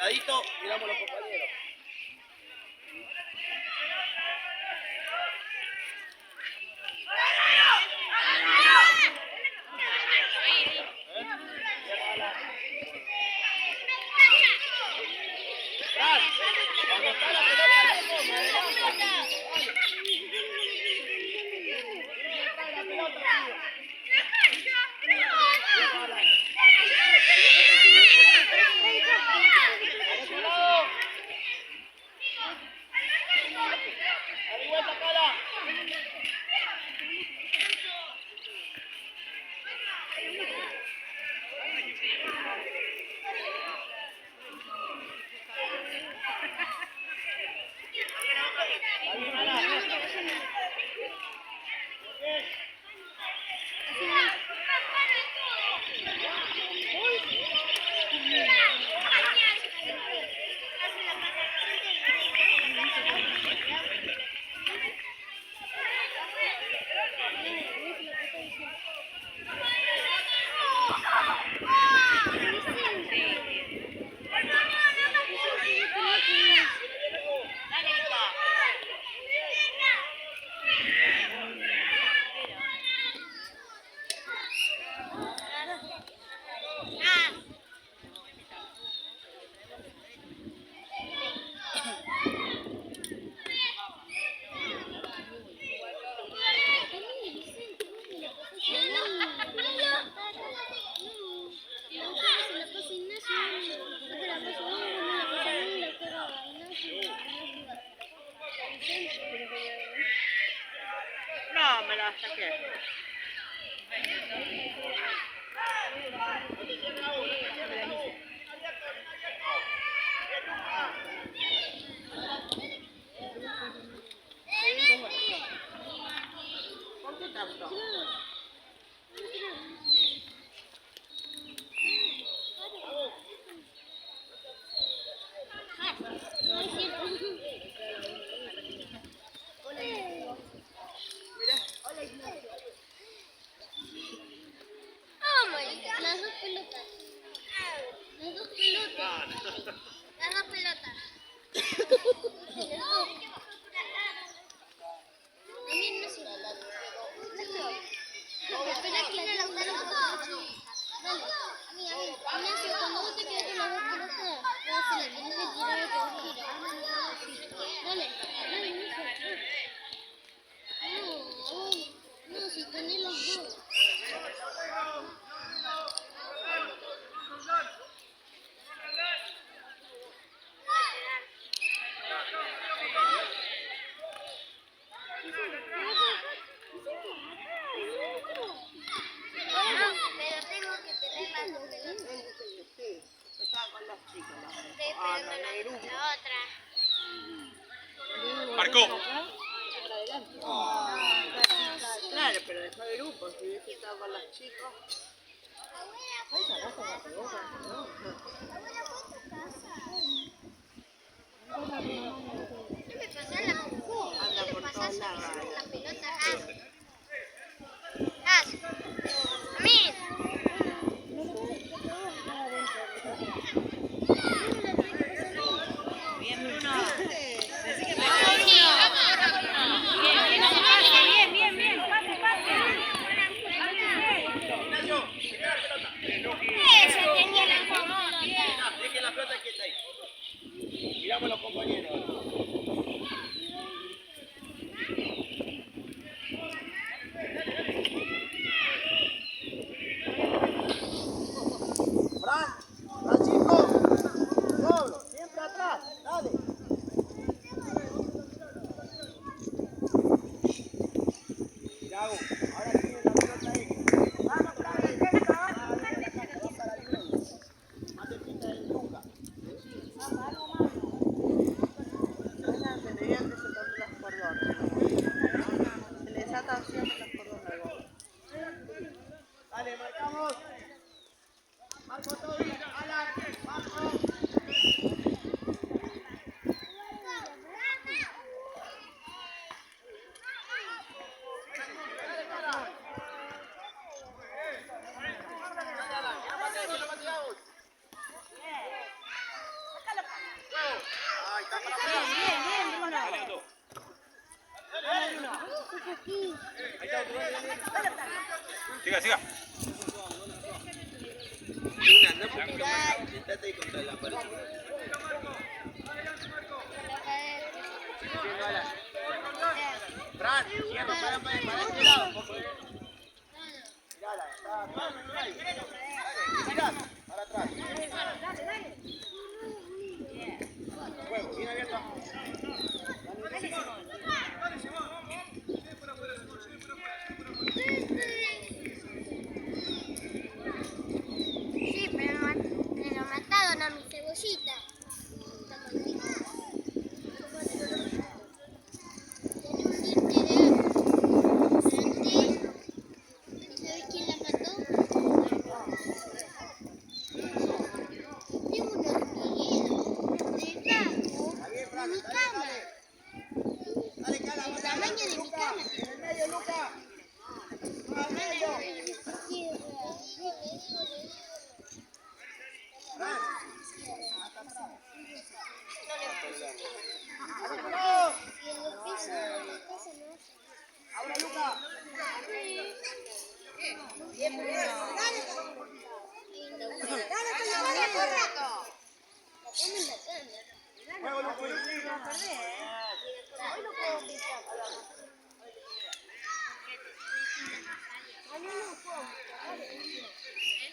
Apretadito, miramos a los compañeros. Cuando está la pelota, la toma, adelante. La pelota, No, me la saqué. ¿Por qué tanto? Las dos pelotas. Las dos pelotas. Las dos pelotas. También no sé. Espera que la dos pelotas. Dale. Ignacio, cuando vos te quedes con las dos pelotas, vas a la tenés que tirar el que vos quieras. Dale. Dale, Ignacio. No, si tenés los dos. Marcó. Claro, pero dejó el grupo, si hubiese estado con los chicos. Anda por todos lados. La pelota, a mí. Dejen la pelota quieta ahí. Miramos a los compañeros. Fran, Francisco. Bien, Bruno. Dale, Otto. Ahí está otro. Siga, siga. Una, anda un poquito más. Sentate ahí contra la pared. Fran, cierra, para este lado. Mirala, está ahí. Dale, mirá, para atrás. Juego, bien abierto. Sí, pero mataron a mi cebollita. ¿Sabes quién la mató? Tengo un hormiguero debajo de mi cama. El tamaño de mi cama. En el medio, Luca. Ahora, Luca. Juego, Luca.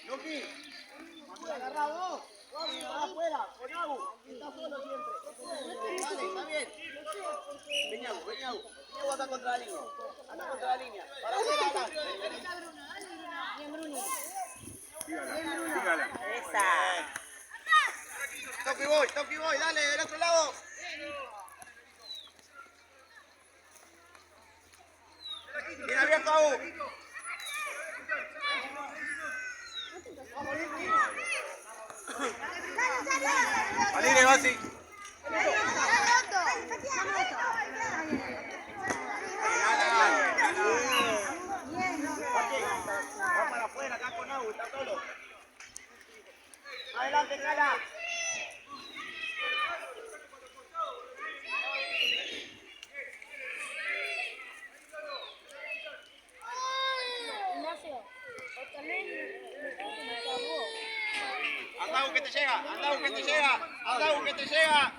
Luqui, cuando agarrado, va afuera, con Agu, está solo siempre. Dale, está bien. Ven Agu, ven Agu. Agu acá contra la línea. Anda contra la línea. Para afuera, acá. Sígala. Esa. Toque voy, dale, del otro lado. Bien abierto, Agu. Aline, Basi. Va para afuera, acá con Agu, está solo. Adelante, Cala. Anda, Agu, que te llega, anda, Agu, que te llega, anda, Agu, que te llega.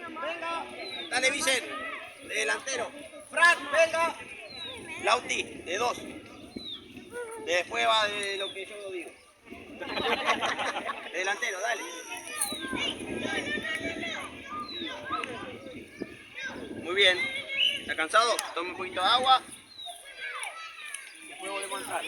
Venga. Dale, Vicen, de delantero. Fran, venga. Lauti, de 2. Después va de lo que yo digo. De delantero, dale. Muy bien. ¿Está cansado? Toma un poquito de agua. Después volvemos a entrar.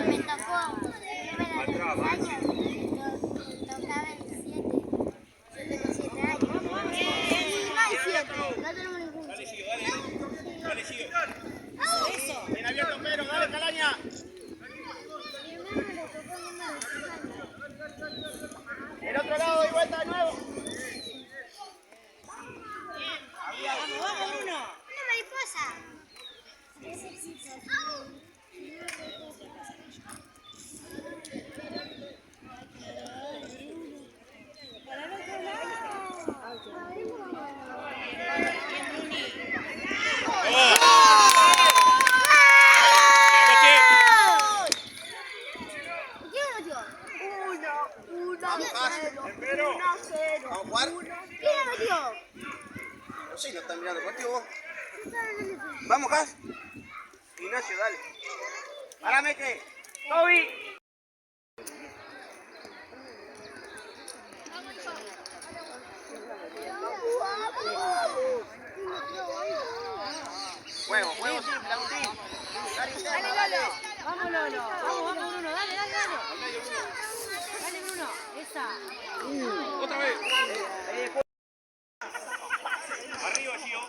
Me tocó, Vamos, Cas. Vamos a jugar. ¿Quién la metió? No sé, no están mirando el partido vos. Vamos, Cas. Ignacio, dale. Ahora mete. Toby. Juego simple, Agustín. Dale, interno, dale. Vamos, Lolo. Vamos, Bruno. Dale. Dale, Bruno. Esa. Otra vez. Arriba, Gio.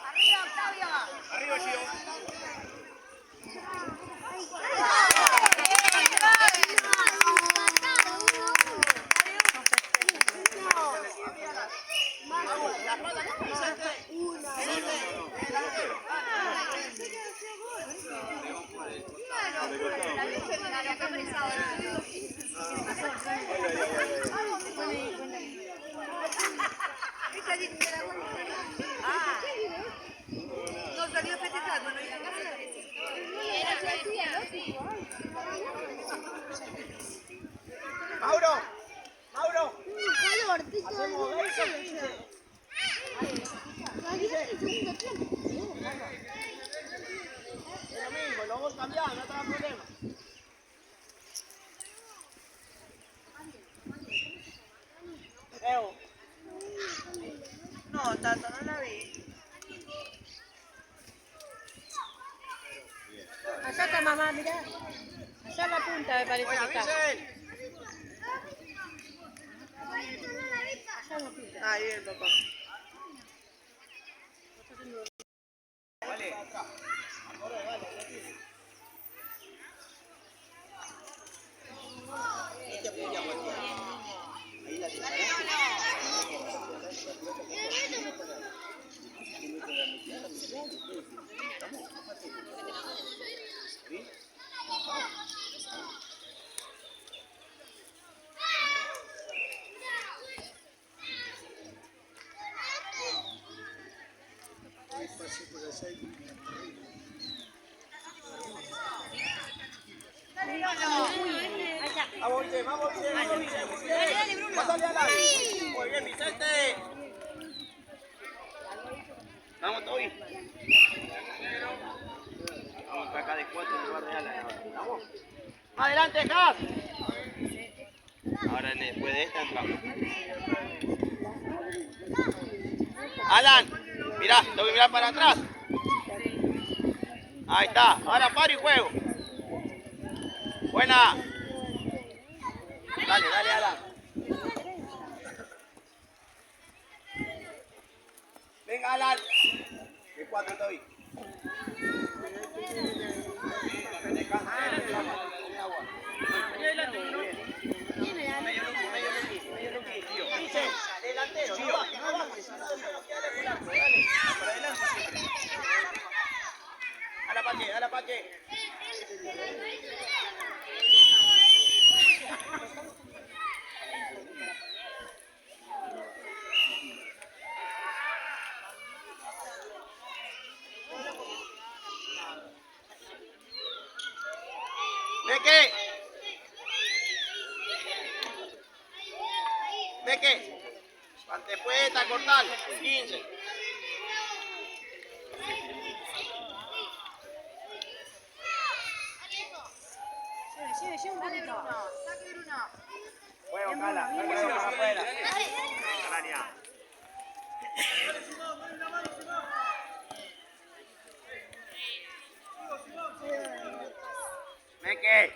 Arriba, Gio. No salió festejando, no iba a casa. Mauro. Calor, Hacemos 20 o 15. Es lo mismo, los vos cambiás, no te da problema. Evo. No, Tato, no la vi. Allá está mamá, mirá. Allá la punta me parece Oye, que está. avisen. Ahí bien, papá. Vale. Este apoya cualquiera. Ahí la Vamos, Vicente. Pásale al aire. Muy bien, Vicente. Vamos, Toby. Vamos acá de 4 en lugar de ala. Vamos. Adelante, Cas. Ahora después de esta entramos. Alan, mirá, tengo que mirar para atrás. Ahí está, ahora paro y juego. Buena. Dale, Alan. Venga, Alan. De 4 estoy. Delantero, no bajes, no dale, para adelante siempre. A la paque. Meque. Antepuesta, cortar. 15. Lleve un poquito. Juego, Cala. Juego para afuera. Meque.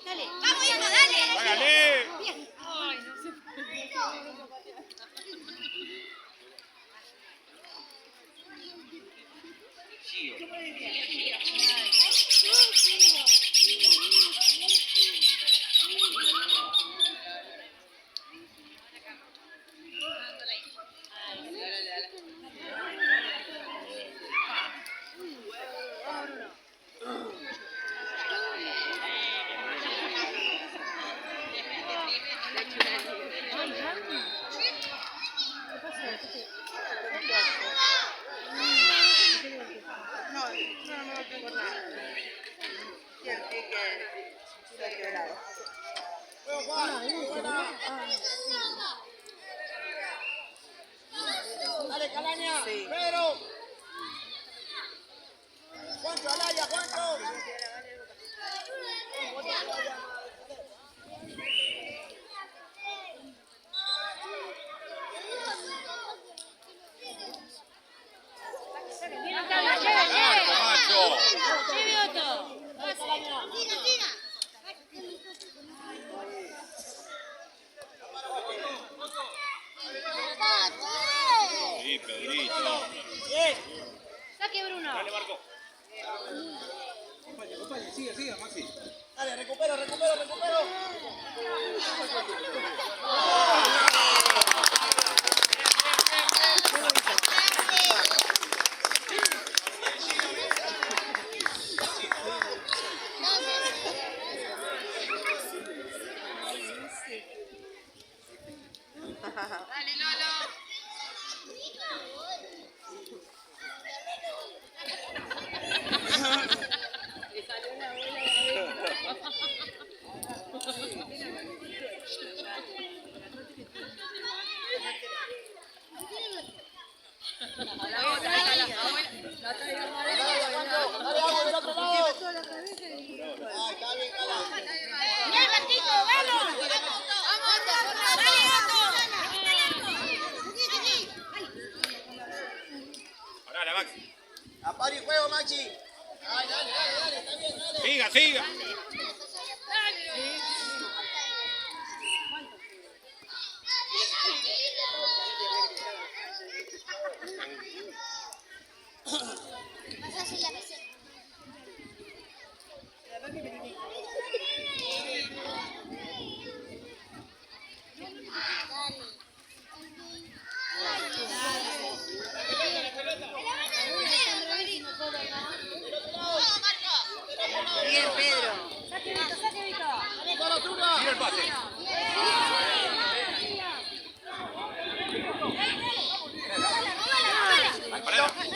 Dale. Vamos, hijo, dale. ¡Hágale! Ay, no se Dale, Calaña. Pedro. Juancho, Alaya, Juancho. ¡Macho! lleve otro. Tira, tira. Sí, Pedrito. Bien. Saque Bruno. Dale, Marco. Dale, recupero, recupero, recupero. Dale, vamos del otro lado. Ah, está bien, Cala. Bien, Marquito, vamos. Vamos, dale, Pará, Maxi. Apaga el juego, Maxi. Ay, dale, dale, dale, está bien, dale. Siga, siga. Más fácil la peseta. Bien, Pedro. Saque Vito, saque Vito. Tira el pase.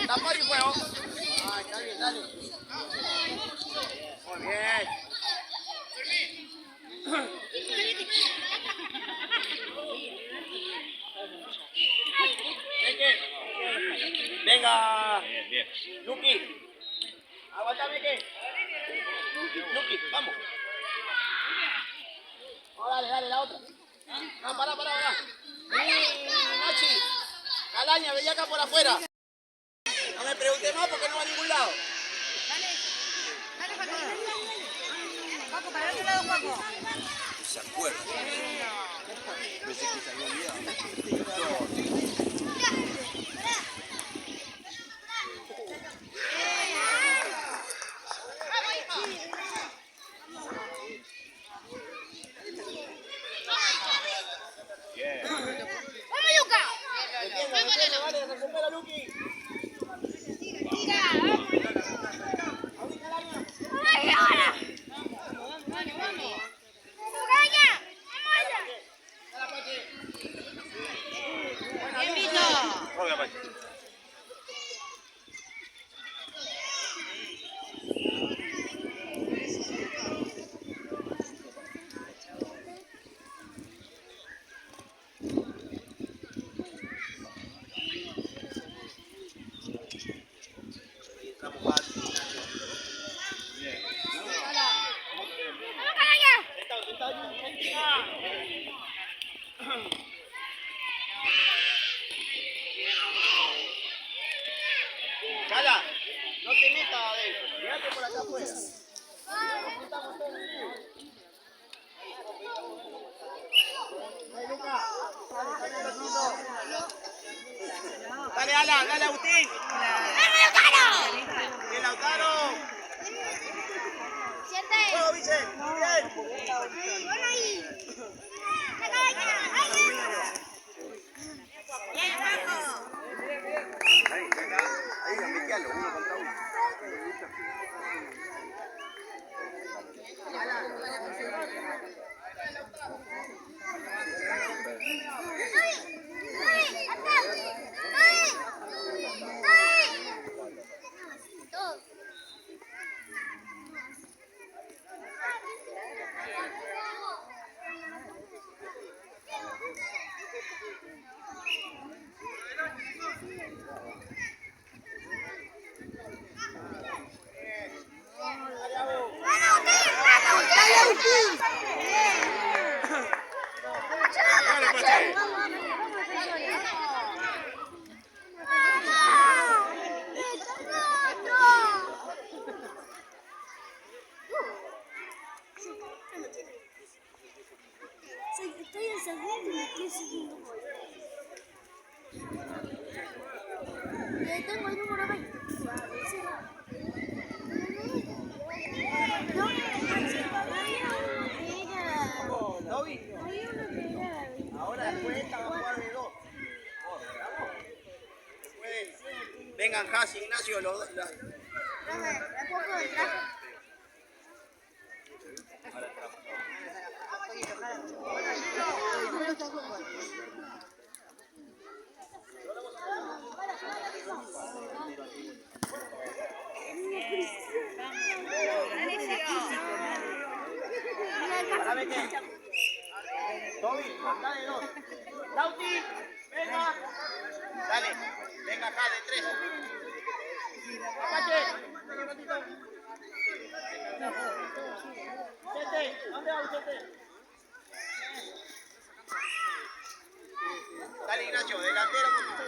Apaga el juego. Ah, está bien, dale. Muy bien. Venga, Bien, bien. Luqui. Aguantame que. Luqui, vamos. Oh, dale, dale, la otra. No, pará. Nachi. Calaña, Bellaca por afuera. No me pregunte más porque no va a ningún lado. Dale, Paco. Paco, para el otro lado, Paco. ¿Se acuerda? Pensé que se había olvidado. Bien. ¡Vamos, Luca! Dale, recupera, Luqui. Abrí, Calaña. ¡Ay, ahora! ¡Vamos! ¡Gaya! Dale, Pache. Bien, Vito. Juega, Maxi. Entramos fácil. Bien. ¡Vamos, Gaya! Cala, no te metas adentro. Mirate por acá afuera. Dale, Alan, dale, Agustín. Bien, Lautaro. Siente. Juego, Vice. Bien. Bueno ahí. Ahí, gambetealo, uno contra uno. Dale, Pache. Estoy en segundo y me estoy siguiendo. Y ahí tengo el número 20. Toby, ahora cuenta, va a jugar de dos. Vengan, Jasi, Ignacio, los dos. ¿Sabe qué? Toby, anda de dos. Lauti, venga. Dale, venga acá de tres. Apache, ven un ratito. Chete, ¿dónde va Chete? Dale, Ignacio, delantero con tu.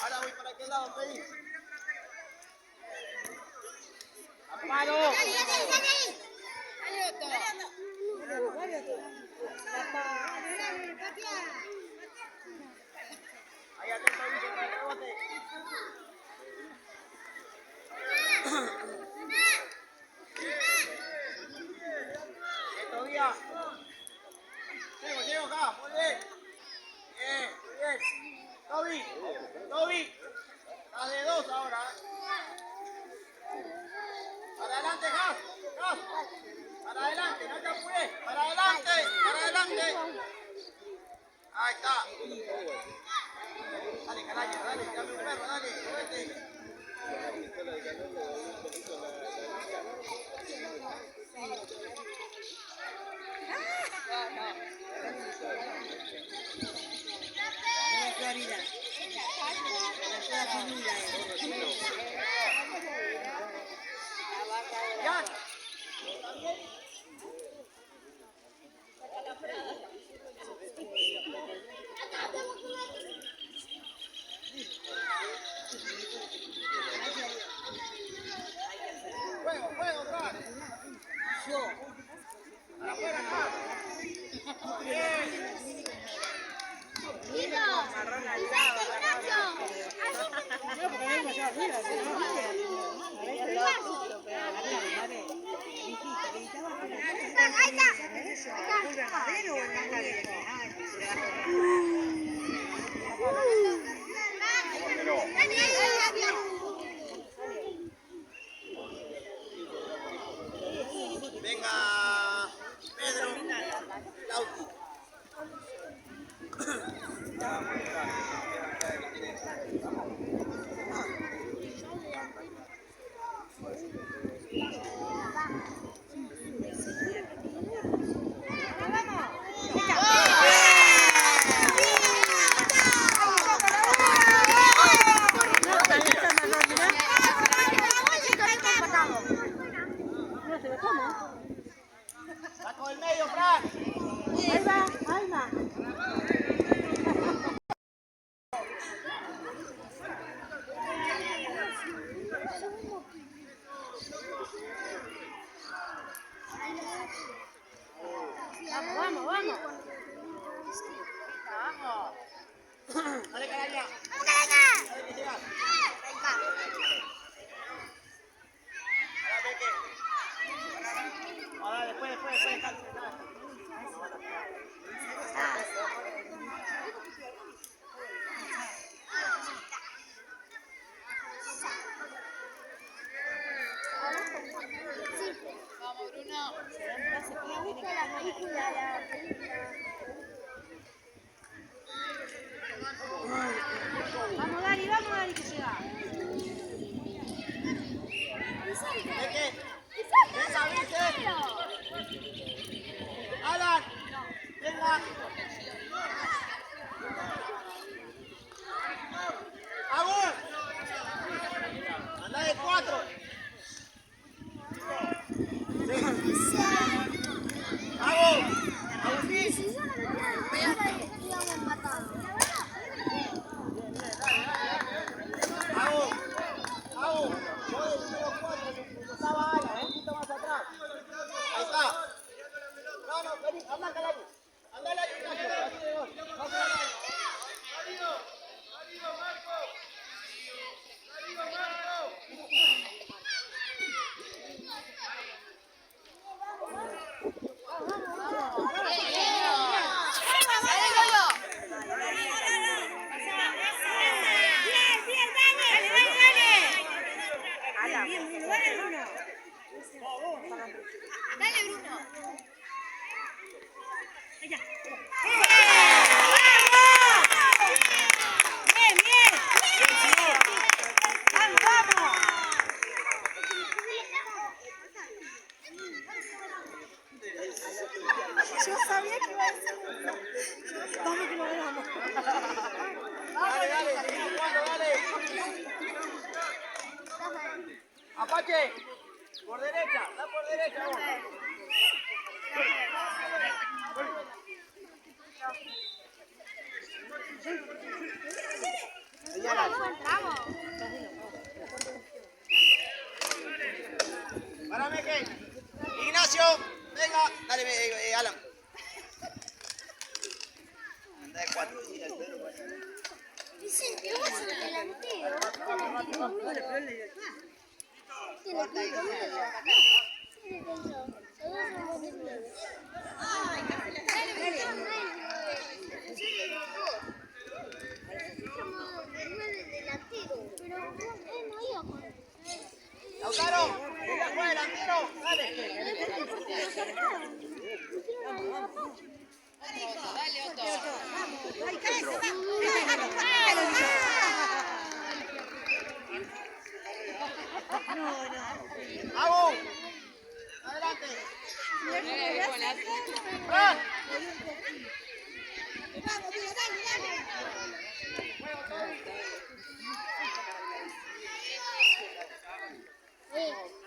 Ahora voy para aquel lado, pedí. ¡Aparo! Ahí atento, Vice, para el rebote. Todavía. Llego acá, muy bien. Bien, muy bien. Toby. Estás de dos ahora. Para adelante, Gas. Para adelante, no te apures. Para adelante. Ahí está. Dale, caraña, dale, dame un perro, dale, muévete. Jan. Juego, Fran. Afuera, acá. Venga, Pedro. Lauti. Saco del medio, Fran. Ahí va. ¡Vamos! ¡Anda de 4! ¡Vamos! ¡Agustín! ¡Vamos! ¡Vamos! Yo del número 4, yo estaba ahí, un poquito más atrás. Ahí está. No, no, vení, anda, Calaño. Anda, Ignacio. Dale, Bruno. Bien, bien. Vamos, vamos. Yo sabía que iba a decir eso. Vamos que lo ganamos. Dale, dale, seguimos jugando, dale. Apache, por derecha, da por derecha vos. Vamos. Párame que. Ignacio, venga. Dale, Alan. Anda de 4. Dicen que vos sos delantero. Lautaro, venga, juega delantero. Dale. ¡Vamos! ¡Adelante! ¡Fran! Vamos,